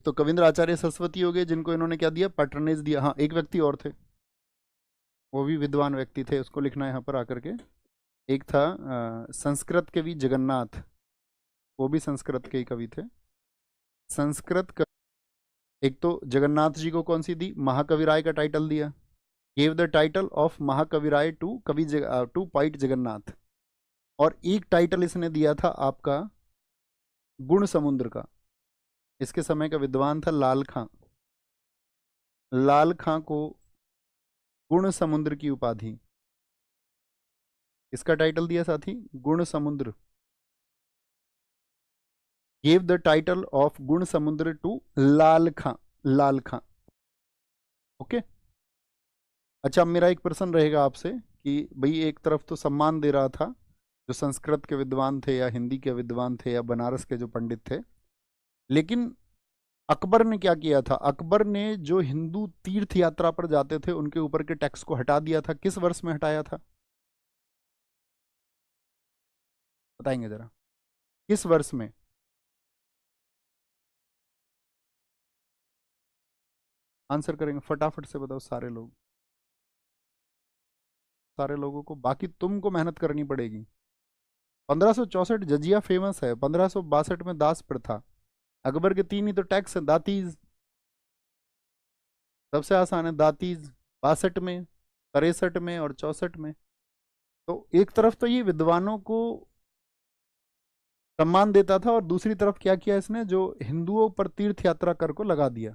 तो कविंद्र आचार्य सरस्वती हो गए, जिनको इन्होंने क्या दिया, पैट्रनेज दिया। हाँ, एक व्यक्ति और थे, वो भी विद्वान व्यक्ति थे, उसको लिखना है यहाँ पर आकर के। एक था संस्कृत कवि जगन्नाथ, वो भी संस्कृत के ही कवि थे। संस्कृत एक तो जगन्नाथ जी को कौन सी दी, महाकवि राय का टाइटल दिया, गेव द टाइटल ऑफ महाकवि राय टू टू पोइट जगन्नाथ। और एक टाइटल इसने दिया था आपका गुण समुद्र का। इसके समय का विद्वान था लाल खां। लाल खां को गुण समुद्र की उपाधि, इसका टाइटल दिया साथी, गुण समुद्र। गेव द टाइटल ऑफ गुण समुद्र to Lal Khan. Lal Khan, okay. अच्छा, अब मेरा एक प्रश्न रहेगा आपसे कि भाई एक तरफ तो सम्मान दे रहा था जो संस्कृत के विद्वान थे या हिंदी के विद्वान थे या बनारस के जो पंडित थे, लेकिन अकबर ने क्या किया था, अकबर ने जो हिंदू तीर्थ यात्रा पर जाते थे उनके ऊपर के टैक्स को हटा दिया था। किस वर्ष में हटाया था, बताएंगे जरा, किस वर्ष में? आंसर करेंगे फटाफट से, बताओ सारे लोग, सारे लोगों को, बाकी तुमको मेहनत करनी पड़ेगी। 1564 जजिया फेमस है, 1562 में दास प्रथा। अकबर के तीन ही तो टैक्स है, दातीज सबसे आसान है, दातीज 62 में, 63 में और 64 में। तो एक तरफ तो ये विद्वानों को सम्मान देता था और दूसरी तरफ क्या किया इसने, जो हिंदुओं पर तीर्थ यात्रा कर को लगा दिया।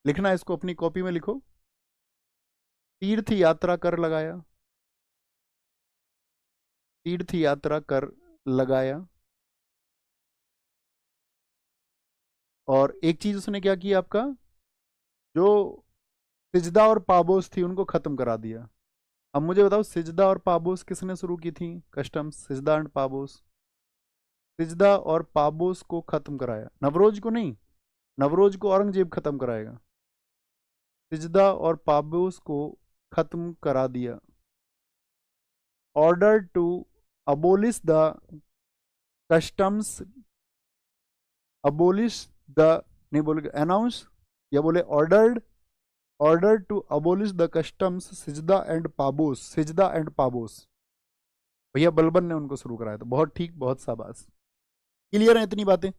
लिखना, इसको अपनी कॉपी में लिखो, तीर्थ यात्रा कर लगाया, तीर्थ यात्रा कर लगाया। और एक चीज उसने क्या किया, आपका जो सिजदा और पाबोस थी उनको खत्म करा दिया। अब मुझे बताओ, सिजदा और पाबोस किसने शुरू की थी, कस्टम्स, सिजदा एंड पाबोस। सिजदा और पाबोस को खत्म कराया, नवरोज को नहीं, नवरोज को औरंगजेब खत्म कराएगा। सिजदा और पाबोस को खत्म करा दिया। Order to abolish the customs, abolish the, नहीं बोलेगा अनाउंस, या बोले ordered, order to abolish the customs सिजदा एंड पाबोस, सिजदा एंड पाबोस। भैया बलबन ने उनको शुरू कराया था। बहुत ठीक, बहुत शाबाश। क्लियर है इतनी बातें?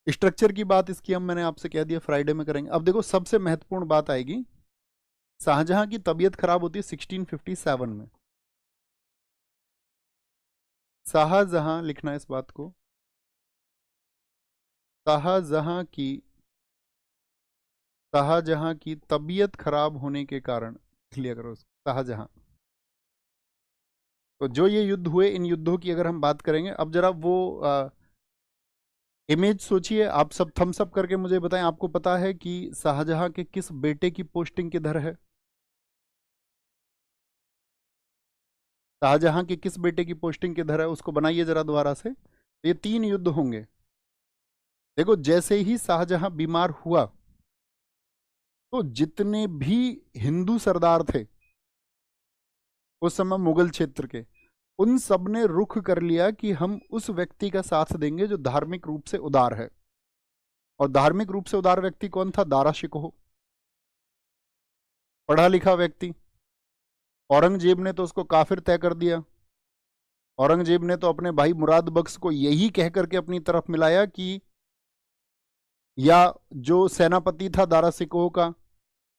स्ट्रक्चर की बात इसकी हम, मैंने आपसे कह दिया फ्राइडे में करेंगे। अब देखो सबसे महत्वपूर्ण बात आएगी, शाहजहां की तबीयत खराब होती है 1657 में। शाहजहां, लिखना है इस बात को, शाहजहां की, शाहजहां की तबीयत खराब होने के कारण, क्लियर करो शाहजहां। तो जो ये युद्ध हुए, इन युद्धों की अगर हम बात करेंगे, अब जरा वो इमेज सोचिए आप सब, थम्स अप करके मुझे बताएं, आपको पता है कि शाहजहां के किस बेटे की पोस्टिंग किधर है? शाहजहां के किस बेटे की पोस्टिंग किधर है, उसको बनाइए जरा दोबारा से। ये तीन युद्ध होंगे। देखो जैसे ही शाहजहां बीमार हुआ तो जितने भी हिंदू सरदार थे उस समय मुगल क्षेत्र के, उन सब ने रुख कर लिया कि हम उस व्यक्ति का साथ देंगे जो धार्मिक रूप से उदार है। और धार्मिक रूप से उदार व्यक्ति कौन था? दारा शिकोह, पढ़ा लिखा व्यक्ति। औरंगजेब ने तो उसको काफिर तय कर दिया। औरंगजेब ने तो अपने भाई मुराद बख्श को यही कह करके अपनी तरफ मिलाया कि, या जो सेनापति था दारा सिकोह का,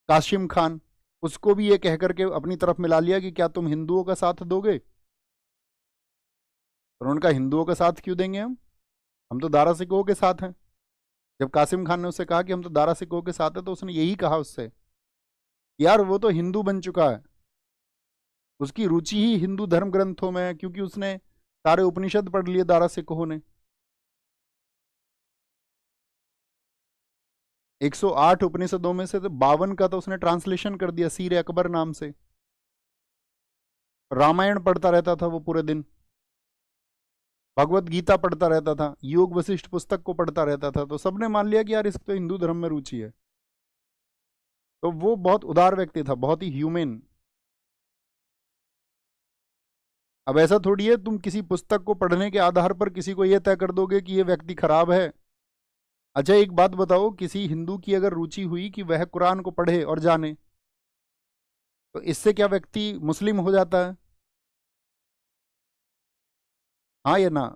कासिम खान, उसको भी ये कह करके अपनी तरफ मिला लिया कि क्या तुम हिंदुओं का साथ दोगे? और उनका हिंदुओं का साथ क्यों देंगे हम तो दारा सिकोह के साथ हैं। जब कासिम खान ने उससे कहा कि हम तो दारा सिकोह के साथ हैं, तो उसने यही कहा उससे, यार वो तो हिंदू बन चुका है, उसकी रुचि ही हिंदू धर्म ग्रंथों में है, क्योंकि उसने सारे उपनिषद पढ़ लिए दारा सिकोह ने। 108 उपनिषदों में से तो 52 का तो उसने ट्रांसलेशन कर दिया सीर अकबर नाम से। रामायण पढ़ता रहता था वो पूरे दिन, भगवत गीता पढ़ता रहता था, योग वशिष्ठ पुस्तक को पढ़ता रहता था। तो सबने मान लिया कि यार इसको तो हिंदू धर्म में रुचि है। तो वो बहुत उदार व्यक्ति था, बहुत ही ह्यूमन। अब ऐसा थोड़ी है तुम किसी पुस्तक को पढ़ने के आधार पर किसी को यह तय कर दोगे कि ये व्यक्ति खराब है। अच्छा एक बात बताओ, किसी हिंदू की अगर रुचि हुई कि वह कुरान को पढ़े और जाने, तो इससे क्या व्यक्ति मुस्लिम हो जाता है? हाँ या ना?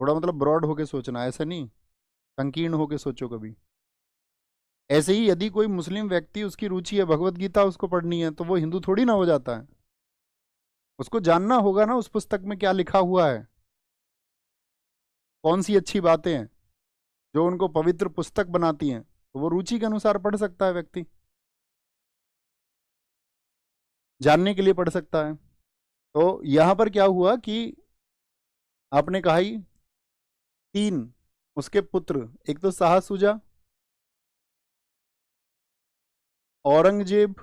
थोड़ा मतलब ब्रॉड होके सोचना, ऐसा नहीं संकीर्ण होके सोचो कभी। ऐसे ही यदि कोई मुस्लिम व्यक्ति, उसकी रुचि है भगवत गीता उसको पढ़नी है, तो वो हिंदू थोड़ी ना हो जाता है। उसको जानना होगा ना उस पुस्तक में क्या लिखा हुआ है, कौन सी अच्छी बातें हैं जो उनको पवित्र पुस्तक बनाती हैं, तो वो रुचि के अनुसार पढ़ सकता है व्यक्ति, जानने के लिए पढ़ सकता है। तो यहां पर क्या हुआ कि आपने कहा ही तीन उसके पुत्र, एक तो शाह सुजा, औरंगजेब,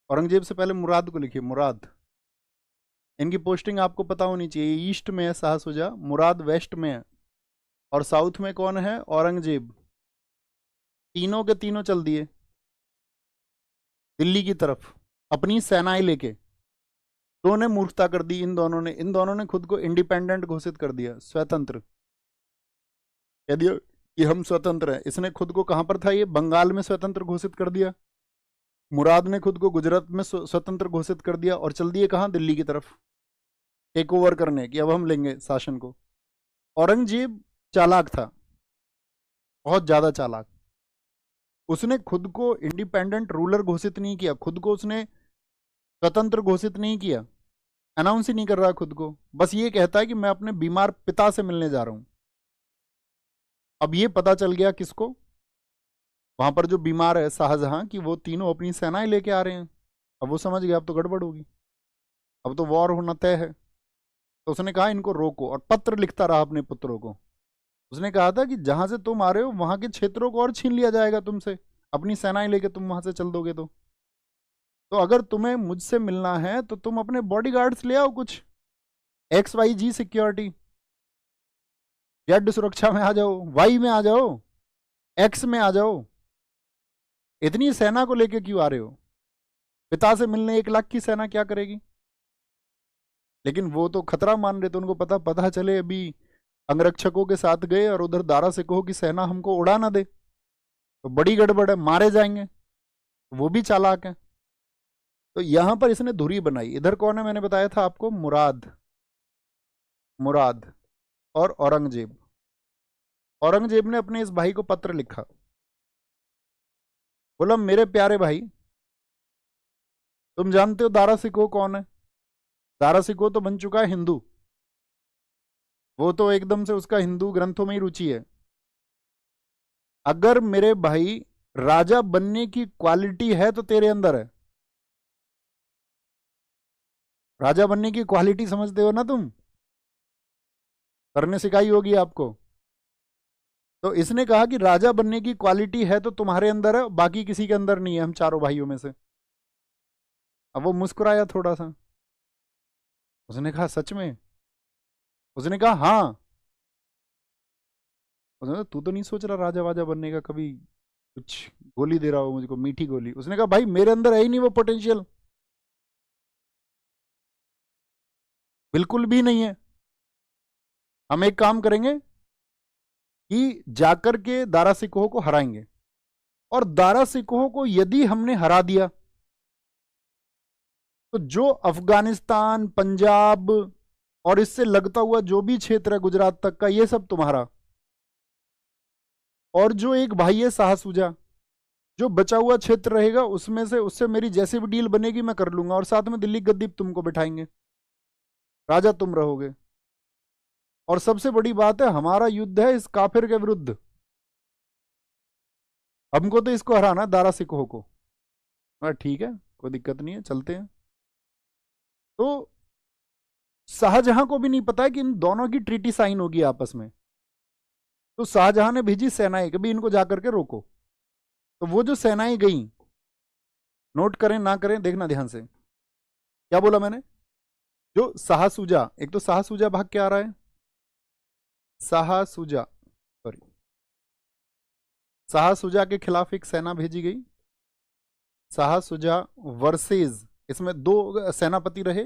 औरंगजेब से पहले मुराद को लिखिए, मुराद। इनकी पोस्टिंग आपको पता होनी चाहिए, ईस्ट में है शाह सुजा, मुराद वेस्ट में है, और साउथ में कौन है? औरंगजेब। तीनों के तीनों चल दिए दिल्ली की तरफ अपनी सेनाएं लेके। दोनों ने मूर्खता कर दी, इन दोनों ने खुद को इंडिपेंडेंट घोषित कर दिया, स्वतंत्र कह दिया कि हम स्वतंत्र हैं। इसने खुद को कहां पर था, ये बंगाल में स्वतंत्र घोषित कर दिया। मुराद ने खुद को गुजरात में स्वतंत्र घोषित कर दिया, और चल दिए कहां? दिल्ली की तरफ टेक ओवर करने की, अब हम लेंगे शासन को। औरंगजेब चालाक था, बहुत ज्यादा चालाक। उसने खुद को इंडिपेंडेंट रूलर घोषित नहीं किया, खुद को उसने स्वतंत्र घोषित नहीं किया, अनाउंस ही नहीं कर रहा खुद को, बस ये कहता है कि मैं अपने बीमार पिता से मिलने जा रहा हूं। अब ये पता चल गया किसको? वहां पर जो बीमार है शाहजहां, कि वो तीनों अपनी सेनाएं लेके आ रहे हैं। अब वो समझ गया अब तो गड़बड़ होगी, अब तो वॉर होना तय है। तो उसने कहा इनको रोको, और पत्र लिखता रहा अपने पुत्रों को। उसने कहा था कि जहां से तुम आ रहे हो वहां के क्षेत्रों को और छीन लिया जाएगा तुमसे, अपनी सेनाएं लेके तुम वहां से चल दोगे तो अगर तुम्हें मुझसे मिलना है तो तुम अपने बॉडीगार्ड्स ले आओ कुछ, XYG सिक्योरिटी, जेड सुरक्षा में आ जाओ, वाई में आ जाओ, एक्स में आ जाओ। इतनी सेना को लेके क्यों आ रहे हो? पिता से मिलने 1 लाख की सेना क्या करेगी? लेकिन वो तो खतरा मान रहे थे, उनको पता चले अभी अंगरक्षकों के साथ गए और उधर दारा से कहो कि सेना हमको उड़ा ना दे, तो बड़ी गड़बड़ है, मारे जाएंगे। वो भी चालाक है। तो यहां पर इसने धुरी बनाई। इधर कौन है? मैंने बताया था आपको, मुराद, मुराद और औरंगजेब। औरंगजेब ने अपने इस भाई को पत्र लिखा, बोला मेरे प्यारे भाई, तुम जानते हो दारा सिकोह कौन है? दारा सिकोह तो बन चुका है हिंदू, वो तो एकदम से उसका हिंदू ग्रंथों में ही रुचि है। अगर मेरे भाई राजा बनने की क्वालिटी है तो तेरे अंदर है। राजा बनने की क्वालिटी समझते हो ना तुम? करने सिखाई होगी आपको। तो इसने कहा कि राजा बनने की क्वालिटी है तो तुम्हारे अंदर है, बाकी किसी के अंदर नहीं है, हम चारों भाइयों में से। अब वो मुस्कुराया थोड़ा सा। उसने कहा सच में? उसने कहा हाँ। उसने कहा तू तो नहीं सोच रहा राजा वाजा बनने का कभी? कुछ गोली दे रहा हो मुझको, मीठी गोली। उसने कहा भाई मेरे अंदर है ही नहीं वो पोटेंशियल, बिल्कुल भी नहीं है। हम एक काम करेंगे कि जाकर के दारा सिकोह को हराएंगे, और दारा सिकोह को यदि हमने हरा दिया तो जो अफगानिस्तान, पंजाब और इससे लगता हुआ जो भी क्षेत्र है गुजरात तक का, ये सब तुम्हारा। और जो एक भाई है शाहसुजा, जो बचा हुआ क्षेत्र रहेगा उसमें से उससे मेरी जैसी भी डील बनेगी मैं कर लूंगा, और साथ में दिल्ली गद्दी तुमको बिठाएंगे, राजा तुम रहोगे। और सबसे बड़ी बात है हमारा युद्ध है इस काफिर के विरुद्ध, हमको तो इसको हराना, दारा सिकोह को। ठीक है, कोई दिक्कत नहीं है, चलते हैं। तो शाहजहां को भी नहीं पता है कि इन दोनों की ट्रीटी साइन होगी आपस में। तो शाहजहां ने भेजी सेनाएं, कभी इनको जाकर के रोको। तो वो जो सेनाएं गई, नोट करें ना करें देखना ध्यान से, क्या बोला मैंने? जो शाहसुजा, एक तो शाहसुजा भाग के आ रहा है, शाहसुजा, सॉरी, शाहसुजा के खिलाफ एक सेना भेजी गई। शाहसुजा वर्सेस, इसमें 2 सेनापति रहे।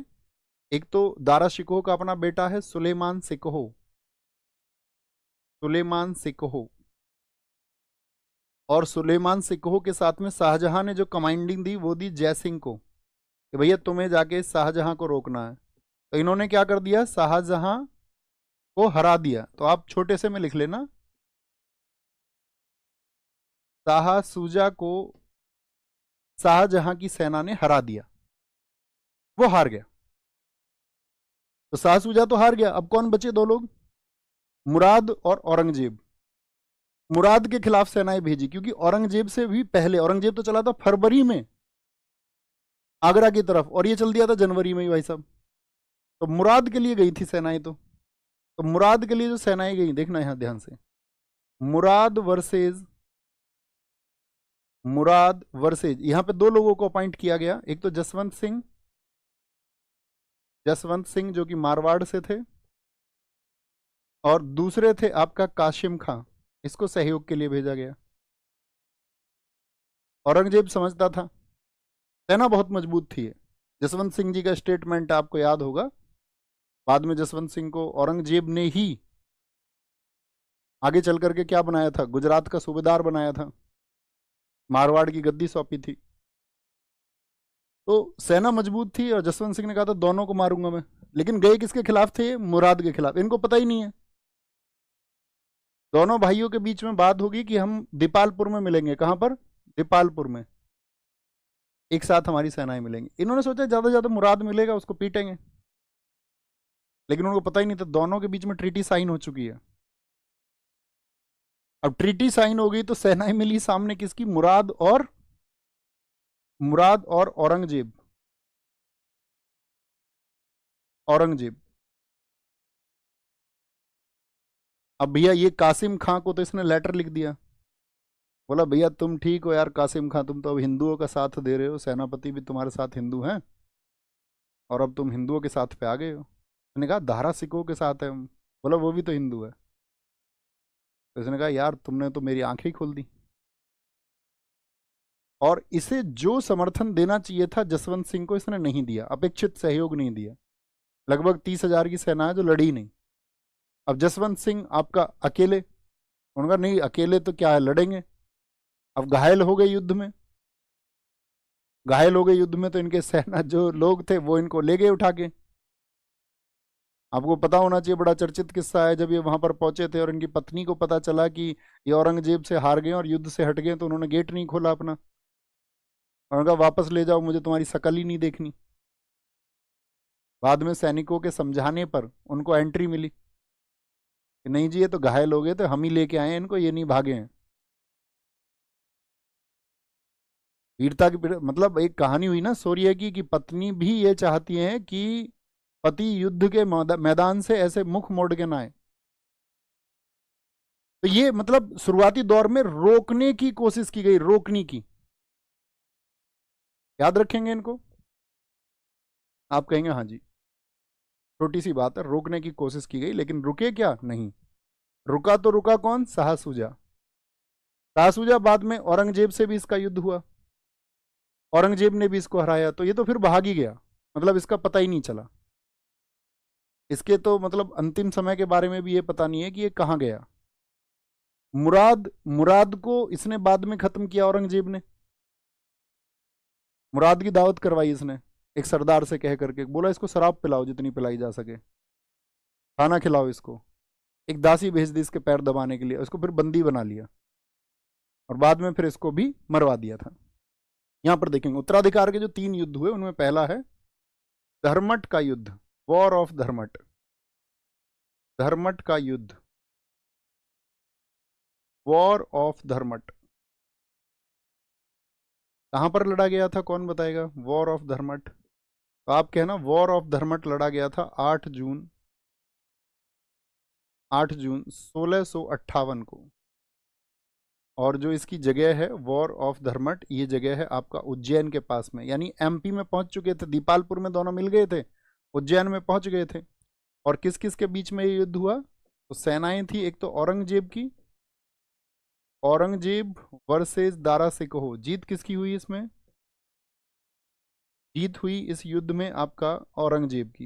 एक तो दारा शिकोह का अपना बेटा है सुलेमान सिकोह, सुलेमान सिकोह। और सुलेमान सिकोह के साथ में शाहजहां ने जो कमांडिंग दी वो दी जयसिंह को कि भैया तुम्हें जाके शाहजहां को रोकना है। तो इन्होंने क्या कर दिया, शाहजहां को हरा दिया। तो आप छोटे से में लिख लेना, शाहसूजा को शाहजहां की सेना ने हरा दिया, वो हार गया। तो शाहसूजा तो हार गया, अब कौन बचे दो लोग, मुराद और औरंगजेब। मुराद के खिलाफ सेनाएं भेजी क्योंकि औरंगजेब से भी पहले, औरंगजेब तो चला था फरवरी में आगरा की तरफ और ये चल दिया था जनवरी में ही भाई साहब। तो मुराद के लिए गई थी सेनाएं। तो मुराद के लिए जो सेनाएं गई, देखना यहां ध्यान से, मुराद वर्सेज यहां पे दो लोगों को अपॉइंट किया गया। एक तो जसवंत सिंह जो कि मारवाड़ से थे, और दूसरे थे आपका काशिम खां, इसको सहयोग के लिए भेजा गया। औरंगजेब समझता था, सेना बहुत मजबूत थी। जसवंत सिंह जी का स्टेटमेंट आपको याद होगा, बाद में जसवंत सिंह को औरंगजेब ने ही आगे चल करके क्या बनाया था, गुजरात का सूबेदार बनाया था, मारवाड़ की गद्दी सौंपी थी। तो सेना मजबूत थी और जसवंत सिंह ने कहा था दोनों को मारूंगा मैं। लेकिन गए किसके खिलाफ थे, मुराद के खिलाफ। इनको पता ही नहीं है, दोनों भाइयों के बीच में बात होगी कि हम दीपालपुर में मिलेंगे। कहां पर, दीपालपुर में एक साथ हमारी सेनाएं मिलेंगी। इन्होंने सोचा ज्यादा से ज्यादा मुराद मिलेगा उसको पीटेंगे, लेकिन उनको पता ही नहीं था दोनों के बीच में ट्रीटी साइन हो चुकी है। अब ट्रीटी साइन हो गई तो सेनाएं मिली सामने किसकी, मुराद और औरंगजेब। अब भैया ये कासिम खां को तो इसने लेटर लिख दिया, बोला भैया तुम ठीक हो यार कासिम खां, तुम तो अब हिंदुओं का साथ दे रहे हो, सेनापति भी तुम्हारे साथ हिंदू हैं और अब तुम हिंदुओं के साथ पे आ गए हो। उसने कहा धारा सिखों के साथ है हम। बोला वो भी तो हिंदू है। तो इसने कहा यार तुमने तो मेरी आंखें ही खोल दी। और इसे जो समर्थन देना चाहिए था जसवंत सिंह को, इसने नहीं दिया, अपेक्षित सहयोग नहीं दिया। लगभग 30,000 की सेना है जो लड़ी नहीं। अब जसवंत सिंह आपका अकेले, उनका नहीं अकेले तो क्या है, लड़ेंगे। अब घायल हो गए युद्ध में, तो इनके सेना जो लोग थे वो इनको ले गए उठा के। आपको पता होना चाहिए, बड़ा चर्चित किस्सा है, जब ये वहां पर पहुंचे थे और इनकी पत्नी को पता चला कि ये औरंगजेब से हार गए और युद्ध से हट गए, तो उन्होंने गेट नहीं खोला अपना और उनका वापस ले जाओ, मुझे तुम्हारी शकल ही नहीं देखनी। बाद में सैनिकों के समझाने पर उनको एंट्री मिली कि नहीं जी ये तो घायल हो गए थे, हम ही लेके आए हैं इनको, ये नहीं भागे हैं। वीरता की मतलब एक कहानी हुई ना सूर्य की, कि पत्नी भी ये चाहती है कि पति युद्ध के मैदान से ऐसे मुख मोड़ के ना आए। तो ये मतलब शुरुआती दौर में रोकने की कोशिश की गई, रोकने की, याद रखेंगे इनको। आप कहेंगे हाँ जी, छोटी सी बात है, रोकने की कोशिश की गई लेकिन रुके क्या, नहीं रुका। तो रुका कौन, शाहसूजा। शाहसूजा बाद में औरंगजेब से भी इसका युद्ध हुआ, औरंगजेब ने भी इसको हराया, तो ये तो फिर भाग ही गया, मतलब इसका पता ही नहीं चला। इसके तो मतलब अंतिम समय के बारे में भी ये पता नहीं है कि ये कहाँ गया। मुराद को इसने बाद में खत्म किया औरंगजेब ने। मुराद की दावत करवाई इसने एक सरदार से कह करके, बोला इसको शराब पिलाओ जितनी पिलाई जा सके, खाना खिलाओ इसको। एक दासी भेज दी इसके पैर दबाने के लिए, उसको फिर बंदी बना लिया और बाद में फिर इसको भी मरवा दिया था। यहां पर देखेंगे उत्तराधिकार के जो 3 युद्ध हुए, उनमें पहला है धर्मट का युद्ध, वॉर ऑफ धर्मट। धर्मट का युद्ध, वॉर ऑफ धर्मट, कहां पर लड़ा गया था, कौन बताएगा, वॉर ऑफ धर्मट। तो आप कहना वॉर ऑफ धर्मट लड़ा गया था 8 जून 1658 को। और जो इसकी जगह है वॉर ऑफ धर्मट, ये जगह है आपका उज्जैन के पास में, यानी एमपी में पहुंच चुके थे, दीपालपुर में दोनों मिल गए थे, उज्जैन में पहुंच गए थे। और किस किस के बीच में ये युद्ध हुआ, तो सेनाएं थी, एक तो औरंगजेब वर्सेस दारा सिकोह। जीत किसकी हुई इसमें, जीत हुई इस युद्ध में आपका औरंगजेब की।